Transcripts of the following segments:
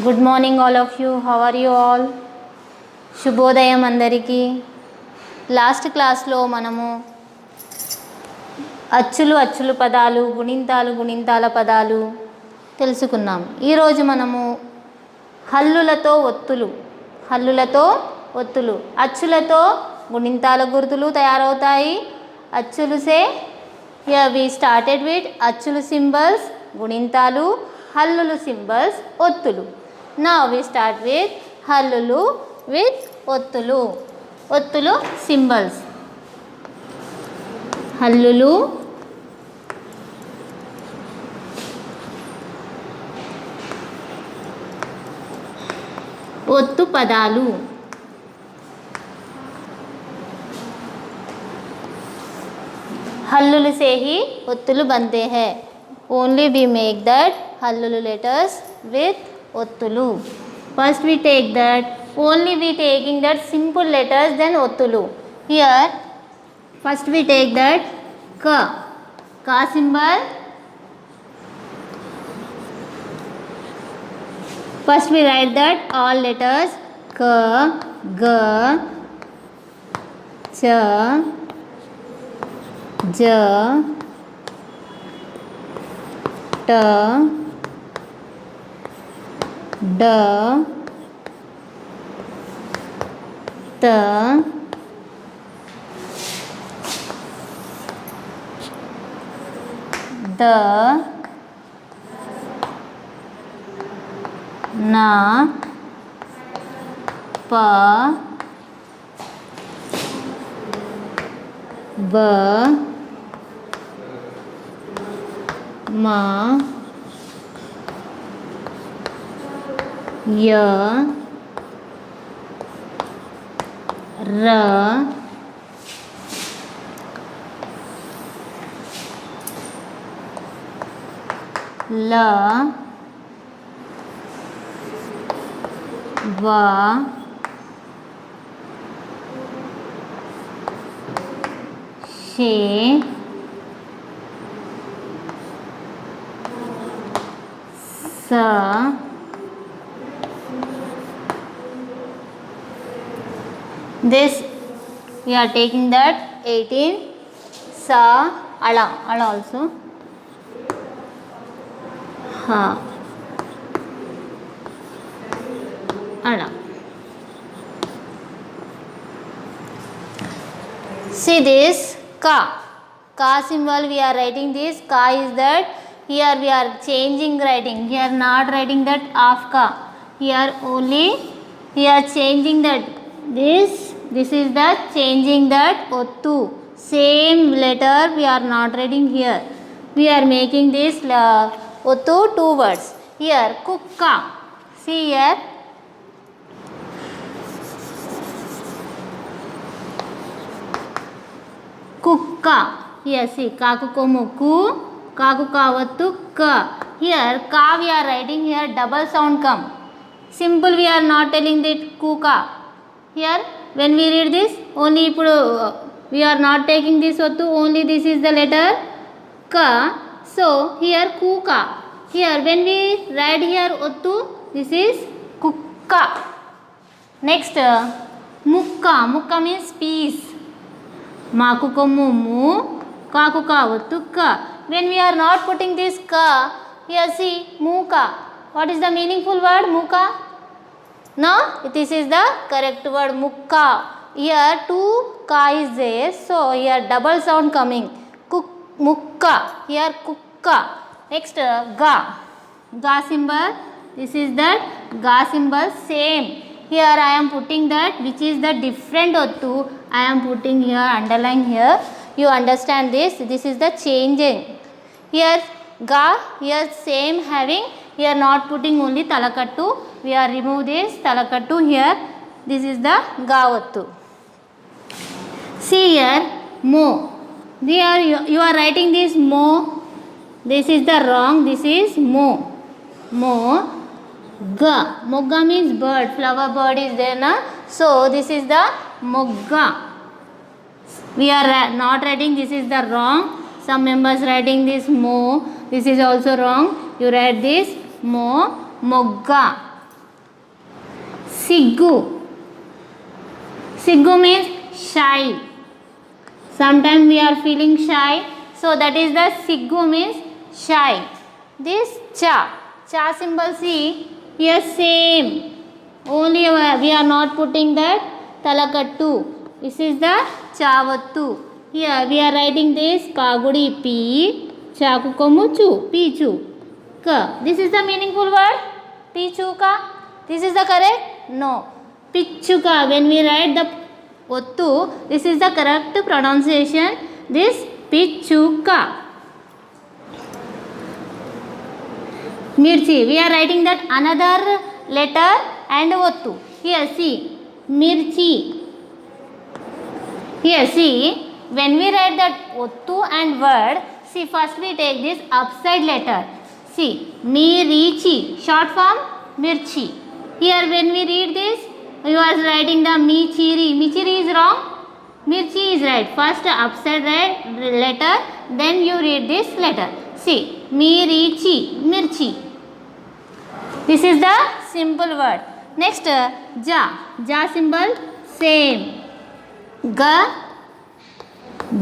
Good morning all of you. How are you all? శుభోదయం అందరికీ. Last క్లాస్లో మనము అచ్చులు పదాలు, గుణింతాల పదాలు తెలుసుకున్నాం. ఈరోజు మనము హల్లులతో ఒత్తులు, అచ్చులతో గుణింతాల గుర్తులు తయారవుతాయి. అచ్చులు సే వి స్టార్టెడ్ విత్ అచ్చులు సింబల్స్ గుణింతాలు, హల్లులు సింబల్స్ ఒత్తులు. Now we start with హల్లులు with ఒత్తులు సింబల్స్. హల్లులు, ఒత్తు పదాలు. हल्लुल से ही ఒత్తులు बनते हैं. Only we make that हल्लुल letters with ఒత్తులు. First we take that, only we taking that simple letters, then ఒత్తులు. Here first we take that ka symbol. First we write that all letters ka, ga, cha, ja, ta, da, ta, da, na, pa, ba, ma, ya, ra, la, va, she, sa, this we are taking that 18 sa, ala also, ha, ala. See this ka symbol we are writing. This ka is that, here we are changing writing, here not writing that of ka, here only we are changing that. This is the changing that ottu, same letter we are not writing here, we are making this ottu two words. Here kukka, see here kukka, here see kaku komu ku, kaku kavattu ka. Here ka we are writing, here double sound come, simple we are not telling that kuka. Here when we read this, only we are not taking this ottu, only this is the letter ka, so here kuka. Here when we write here ottu, this is kukka. Next mukka means peace, maku komu mu, kaku kavattu ka. When we are not putting this ka, here see muka. What is the meaningful word muka? No, this is the correct word mukka. Here two ka is there, so here double sound coming, mukka, here kukka. Next ga symbol, this is that ga symbol, same. Here I am putting that which is the different ottu, I am putting here, underline here, you understand this. This is the changing. Here ga, here same having, here not putting only talakattu, we are remove this talakattu here, this is the ga ottu. See here mo, here you are writing this mo, this is the wrong, this is mo. Mogga means bird, flower bird is there na, so this is the mogga. We are not writing, this is the wrong. Some members writing this mo, this is also wrong. You write this mo, mogga. Siggu. Siggu means shy. Sometimes we are feeling shy, so that is the siggu means shy. This cha, cha symbol see here same, only we are not putting that talakattu. This is the chavattu. Here we are writing this kagudi p, chakukomu chu, pichu ka. This is the meaningful word pichuka. This is the correct? No. Pichuka. When we write the ottu, this is the correct pronunciation. This pichuka. Mirchi. We are writing that another letter and ottu. Here see. Mirchi. Here see. When we write that ottu and word, see first we take this upside letter. See. Mirichi. Short form mirchi. Here when we read this, you are writing the michiri. Michiri is wrong. Mirchi is right. First upside right letter, then you read this letter. See, mirichi, mirchi. This is the simple word. Next, ja. Ja symbol same. Ga,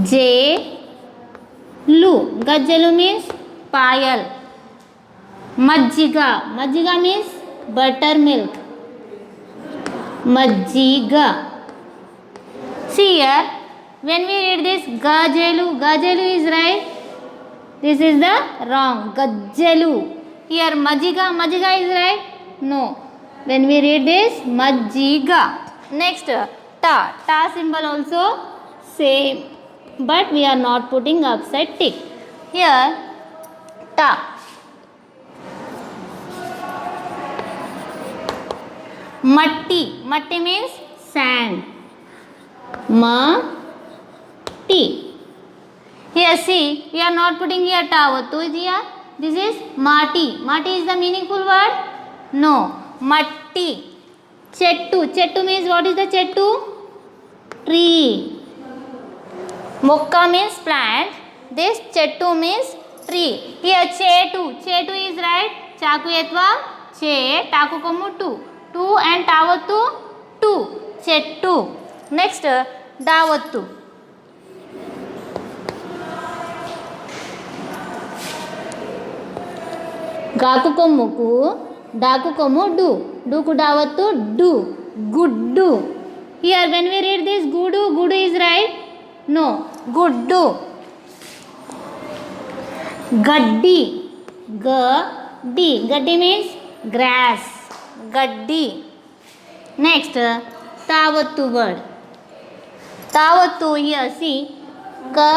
je, lu. Gajjalu means payal. Majjiga. Majjiga means buttermilk. Majjiga. See here, when we read this gajelu, gajelu is right. This is the wrong. Gajjalu. Here majjiga, majjiga is right. No. When we read this majjiga. Next, ta. Ta symbol also same, but we are not putting upside tick. Here, ta. Matti. Matti means sand. Matti. Here see, we are not putting here tavattu is here. This is mati. Mati is the meaningful word? No. Matti. Chettu. Chettu means what is the chettu? Tree. Mokka means plant. This chettu means tree. Here chetu. Chetu is right. Chaku etva che. Taku komu tu. Tu and tavattu tu. Chettu. Next, davattu. Gaku komu ku, daku komu du. Du ku davattu du. Guddu. Here when we read this gudu, gudu is right? No. Guddu. Gaddi. Gaddi. Gaddi means grass. Gaddi. Next, tavattu word. Tavattu here see. Ka.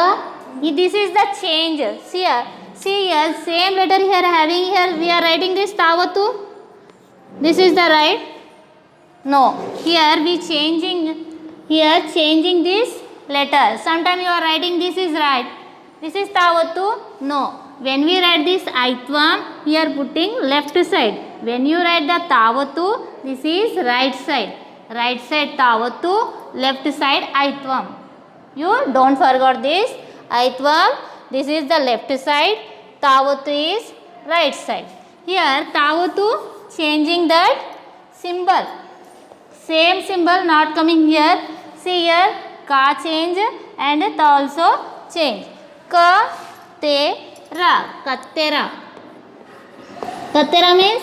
This is the change. See here. See here. Same letter here having here. We are writing this tavattu. This is the right. No. Here we changing. Here changing this letter. Sometimes you are writing this is right. This is tavattu. No. When we write this aitvam, we are putting left side. When you write the tavattu, this is right side. Right side tavattu, left side aitvam. You don't forget this. Aitvam, this is the left side. Tavattu is right side. Here tavattu changing that symbol. Same symbol not coming here. See here, ka change and ta also change. Ka, te, ra. Kattera. Kattera means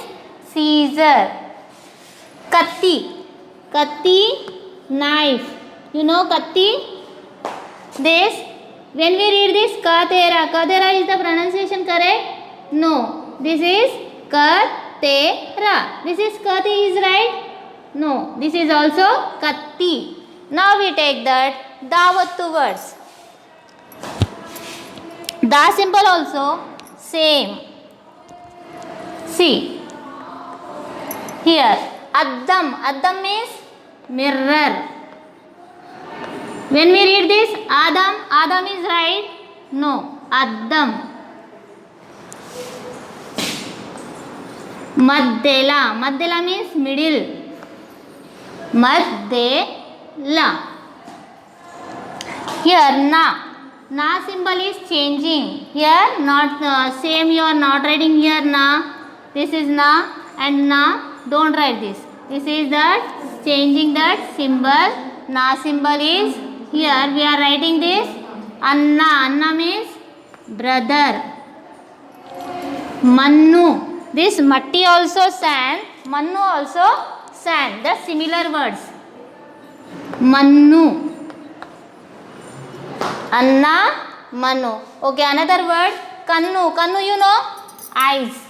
Caesar. Katti. Katti, knife. You know katti? This, when we read this katera, katera is the pronunciation correct? No. This is katera. This is kati is right? No. This is also katti. Now we take that davattu words. Da symbol also same. See. Here. Addam. Addam means mirror. When we read this Adam, Adam is right? No. Addam. Maddela. Maddela means middle. Maddela. Here na. Na symbol is changing. Here not same you are not writing here na. This is na and na. Don't write this. This is that changing that symbol. Na symbol is here. We are writing this. Anna. Anna means brother. Mannu. This matti also sand. Mannu also sand. The similar words. Mannu. Anna. Mannu. Okay, another word. Kannu. Kannu, you know? Eyes.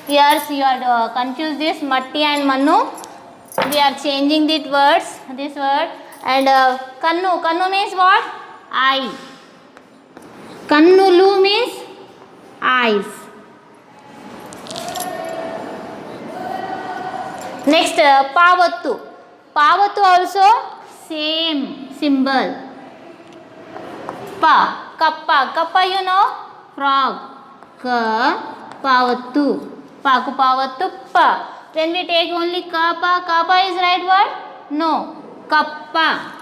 Here you are confused this matti and mannu. We are changing the words. This word and kannu. Kannu means what? Eye. Kannulu means eyes. Next pavattu. Pavattu also same symbol. Pa. Kappa. Kappa, you know? Frog. Ka. Pavattu. Paku pavattu pa. When we take only kappa, kappa is right word? No. Kappa.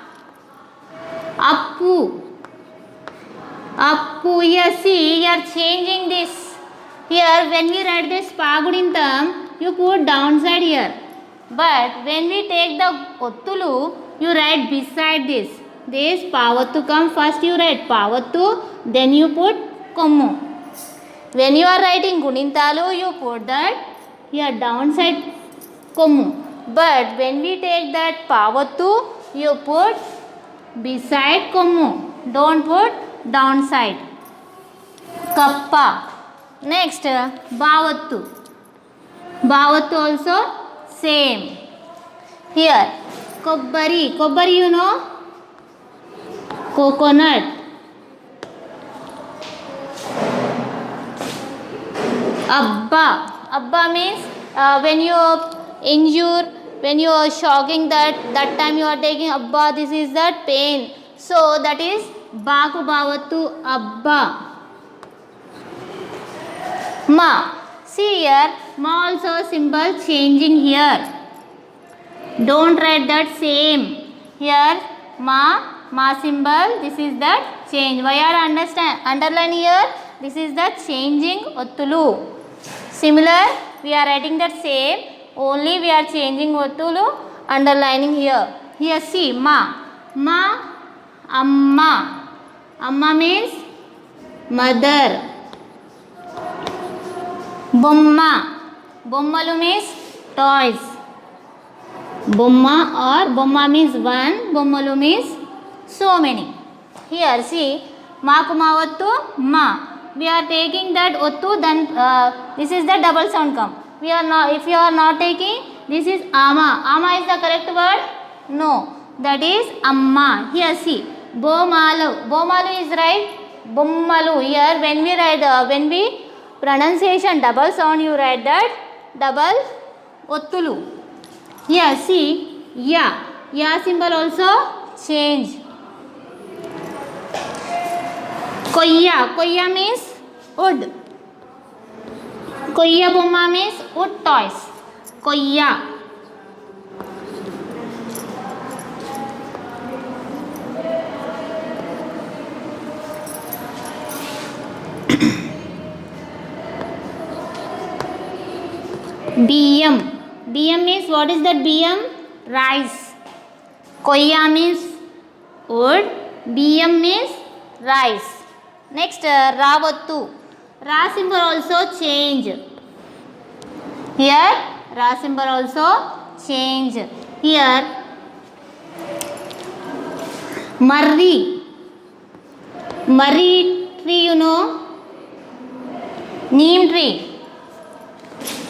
Appu. Appu. Here see, you are changing this. Here when we write this pagudintam, you put downside here. But when we take the ottulu, you write beside this. This pavattu come first, you write pavattu, then you put kommu. When you are writing gunintalu, you put that here downside kommu. But when we take that pavattu, you put beside kommu. Don't put downside. Kappa. Next bavattu. Bavattu also same. Here kobbari. Kobbari, you know? Coconut. Abba. Abba means when you injure, when you are shocking that time you are taking abba, this is that pain. So that is baku bavattu abba. Ma. See here, ma also symbol changing here. Don't write that same. Here ma symbol, this is that change. Why are underline here? This is the changing ottulu. Similar, we are writing that same, only we are changing ottulu, underlining here. Here see, ma. Ma, amma. Amma means mother. Bomma. Bommalu means toys. Bomma or bomma means one, bommalu means so many. Here see, maku mavattu ma. We are taking that ottu, then this is the double sound come. We are not, if you are not taking, this is ama. Ama is the correct word? No, that is amma. Here see, bomalu. Bomalu is right. Bommalu. Here when we write, when we pronunciation double sound, you write that double ottulu. Here see, ya. Ya symbol also change. Koyya. Koyya means wood. Koyya bomma means wood toys. Koyya. Biyam. Biyam means, what is that biyam? Rice. Koyya means wood. Biyam means rice. Next ravattu. Ra symbol also change. Here ra symbol also change. Here marri. Marri tree, you know? Neem tree.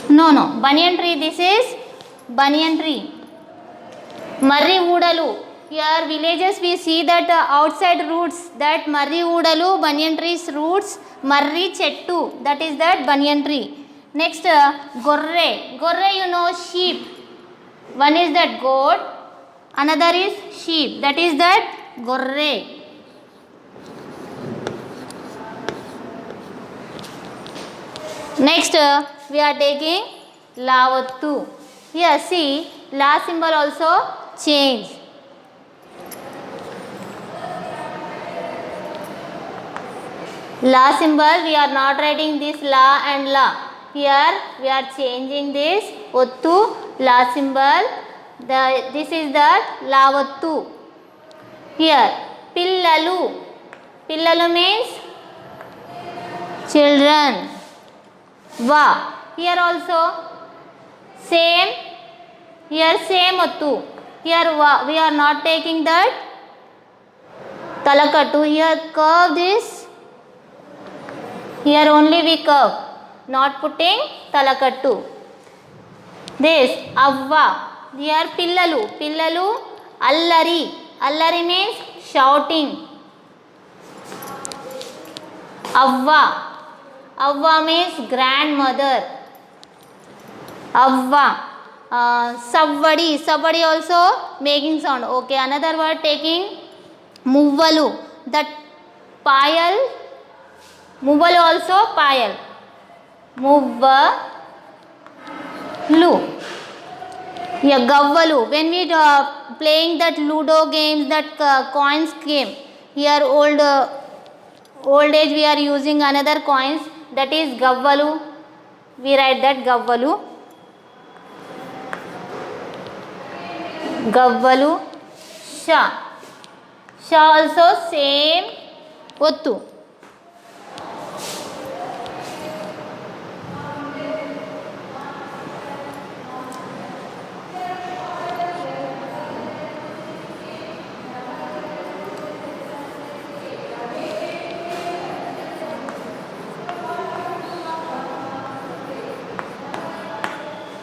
No, banyan tree. This is banyan tree. Marri oodalu. Here villages we see that outside roots, that marri oodalu, banyan trees roots, marri chettu, that is that banyan tree. Next gorre. Gorre, you know, sheep. One is that goat, another is sheep, that is that gorre. Next we are taking lavattu. Here see, la symbol also change. La symbol, we are not writing this la and la. Here we are changing this Ottu La symbol. This is the Lavattu. Here Pillalu. Pillalu means children. Va. Here also same. Here same Ottu. Here va. We are not taking that Talakattu. Here curve this. Here only we curve. Not putting Talakattu. This Avva. Here Pillalu. Pillalu Allari. Allari means shouting. Avva. Avva means grandmother. Avva. Savvadi. Savvadi also making sound. Okay, another word taking Muvvalu. That Payal. Muvvalu also Payal. Muvvalu. Yeah, Gavvalu. When we playing that Ludo games, that coins game. Here old age we are using another coins, that is Gavvalu. We write that Gavvalu. Gavvalu. Sha. Sha also same Ottu.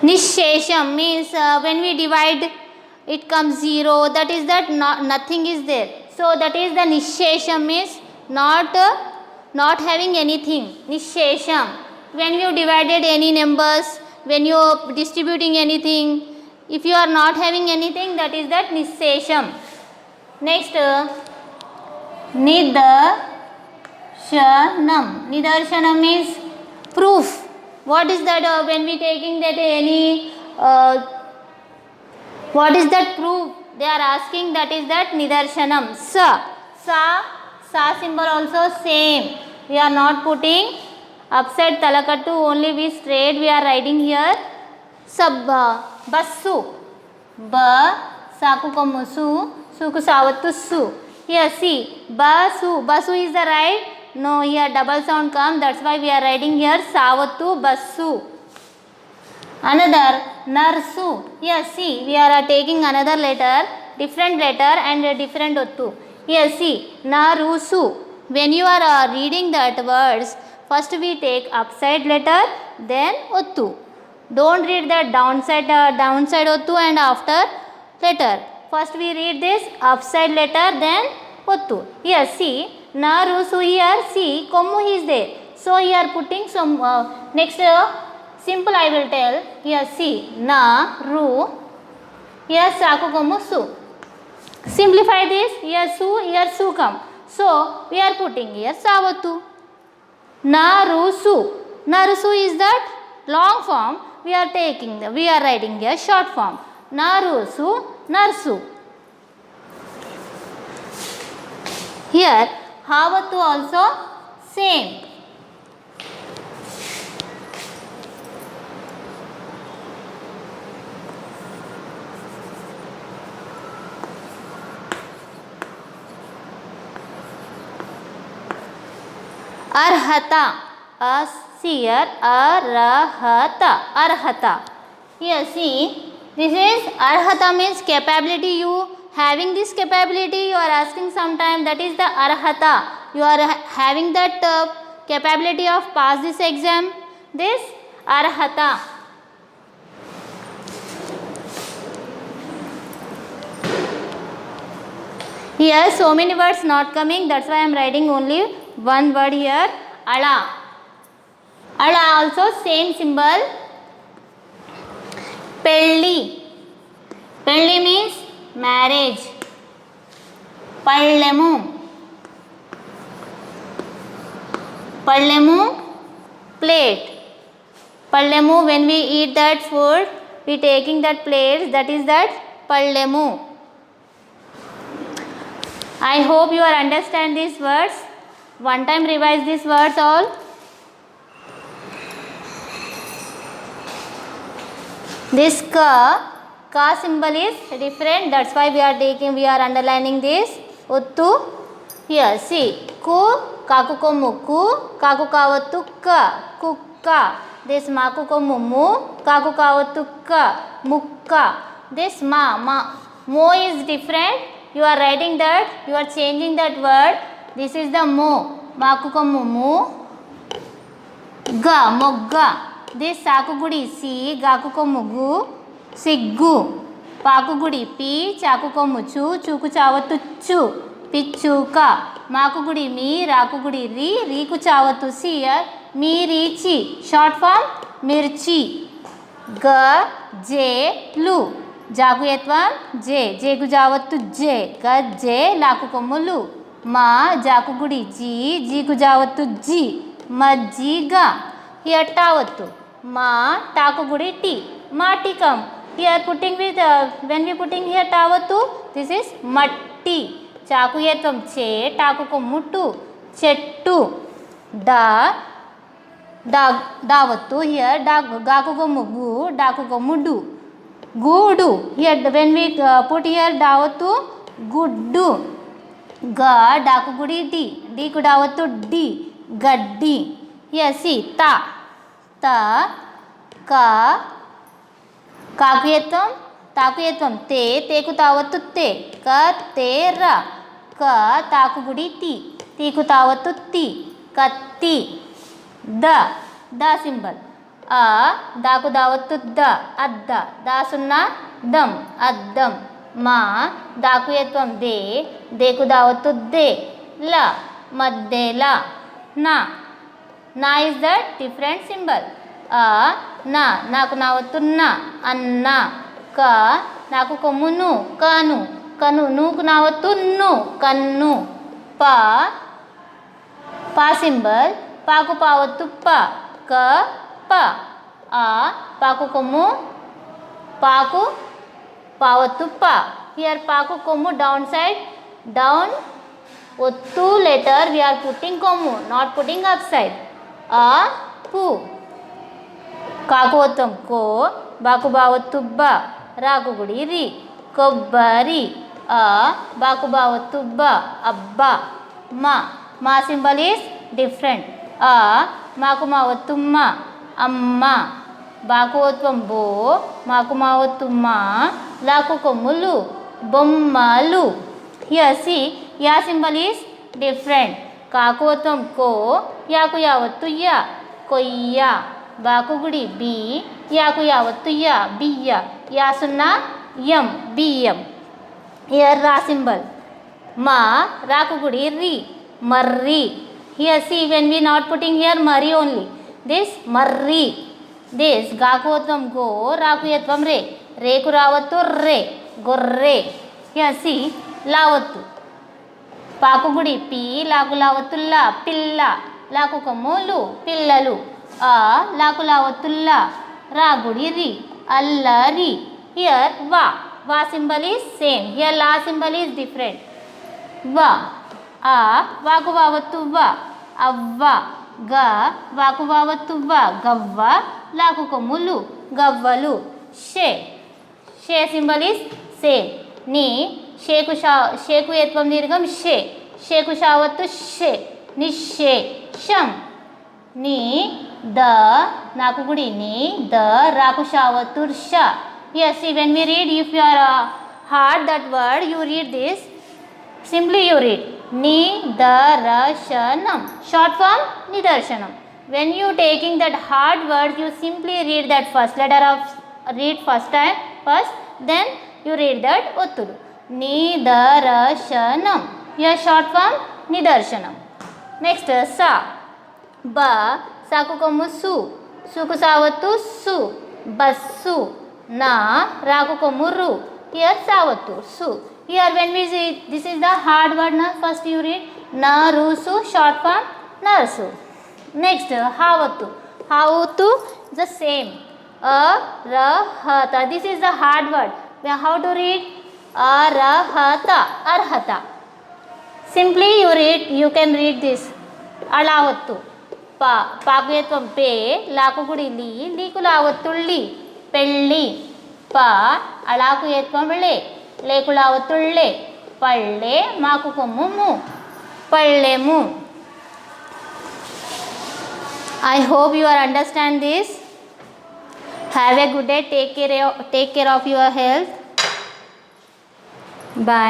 Nishesham means when we divide it comes 0, that is that nothing is there. So that is the Nishesham means not having anything. Nishesham. When you divided any numbers, when you are distributing anything, if you are not having anything, that is that Nishesham. Next Nidarshanam. Nidarshanam means proof. What is that when we taking that any what is that proof? They are asking, that is that Nidarshanam. Sa symbol also same. We are not putting upside Talakattu, only we straight we are writing here. Sabba. Bassu. Ba saku komusu suku savattu su. Here see basu. Basu is the right. No, here double sound come, that's why we are writing here Savattu Bassu. Another Narsu. Here see, we are taking another letter, different letter and a different Ottu. Here see, Narusu. When you are reading that words, first we take upside letter, then Ottu. Don't read the downside Ottu and after letter. First we read this upside letter, then Ottu. Here see, Narusu. Here see, Kommu is there. So here putting some next simple I will tell. Here see, Na, Ru. Here Saku, Kommu, Su. Simplify this. Here Su come. So we are putting here Savattu. Narusu. Narusu is that long form. We are writing here short form. Narusu, Narsu. Here Havattu also same. Arhata. Here Arhata. Here see, this is Arhata means capability. You having this capability, you are asking sometime, that is the Arhata. You are having that capability of pass this exam. This Arhata. Here so many words not coming, that's why I am writing only one word here. Ala. Ala also same symbol. Pelli. Pelli means marriage. Pallemu. Pallemu, plate. Pallemu, when we eat that food, we taking that plate, that is that Pallemu. I hope you are understand these words. One time revise these words all. This ka symbol is different. That's why we are underlining this. Uttu. Here, see. Ku, kaku ko muku, kaku kawatu ka, kukka. This maku ko mumu, kaku kawatu ka, mukka. This mo is different. You are writing that, you are changing that word. This is the mo. Maku ko mumu, ga, mogga. This saku gudi si, gaku ko mugu, siggu. Paku gudi pi, chaku ko muchu, chuku chawatu chu, pichuka. Maku gudi mi, raku gudi ri, riku chawatu si, mi richi. Short form mirchi. Ga, je, lu. Jaku yetvam je, jegu jawatu je, gajje, laku ko mulu. Ma, jaku gudi ji, jiku jawatu ji, majjiga. Here tawatu. Ma, taku gudi ti, matikam. Here putting with, when we putting here tawatu, this is matti. Chaku yetvam che, taku ko mutu, chettu. Davatu, here gaku ko mugu, daku ko mudu. Gudu. Here when we put here davatu, guddu. Ga, daku gudi di, di ku davatu di, gaddi. Here see, ta, ka, taku yetvam te, te ku tavatu te, ka, te, ra, ka, taku gudi ti ku tavatu ti, katti. Da symbol. Da ku davatu da, adda. Da sunna, dam, addam. Ma, da ku yetvam de ku davatu de, la, maddela. Na is that different symbol. Na ku navatu na, anna. Ka, naku ko munu, kanu. Nu ku navatu nu, kannu. Pa symbol. Pa ku pavatu pa, ka, pa. Pa ku komu, pa ku pavatu pa. Here pa ku komu downside, down. Ottu letter we are putting komu, not putting upside. Pu. Kaku ottam ko, baku bavatu ba, raku gudi ri, kobbari. Baku bavatu ba, abba. Ma symbol is different. Maku mavatu ma, amma. Baku ottam bo, maku mavatu ma, laku komulu, bommalu. Here see, ya symbol is different. Kaku ottam ko, yaku yavatu ya, koyya. Baku gudi bi, yaku yavatu ya, biya. Ya sunna, yam, biyam. Here ra symbol. Ma, raku gudi ri, marri. Here see, when we not putting here mari only. This marri. This gaku ottam go, raku yetvam re. Re ku ravatu re, gorre. Here see, lavatu. Paku gudi pi, laku lavatu la, pilla. Laku kamulu, pillalu. Laku lavatu la, ra gudi ri, allari. Here va. Va symbol is same. Here la symbol is different. Va. Vaku vavatu va, avva. Ga, vaku vavatu va, gavva. Laku komulu, gavvalu. She symbol is same. Ni, sheku yetvam dirgham she. Sheku shavatu she, nishe, sham. Ni, da, naku gudi ni, da, raku shavatur sha. Yes, see, when we read, if you are hard that word, you read this. Simply you read. Nidarshanam. Short form, nidarshanam. When you taking that hard word, you simply read that first letter of, read first time, first, then you read that Ottudu. Nidarshanam. Here short form, nidarshanam. Next, sa. Ba, saku komu su. Suku savatu su, bassu. Na, raku komu ru. Here savatu, su. Here when we see, this is the hard word, na, first you read narusu, short form narsu. Next, havatu. Havatu, the same. Arahata. This is the hard word. How to read? Arahata, arhata. Simply you can read this. Alavattu. Pakuyatvam pe, laku gudi li, liku lavattu li. పెళ్ళి. ప అళాకు ఎత్తుకొంబిళ్ళి లేకుళావత్తుళ్ళి పళ్ళే మాకు కొమ్ము ము పళ్ళెము. I hope you are understand this. Have a good day. Take care of your health. Bye.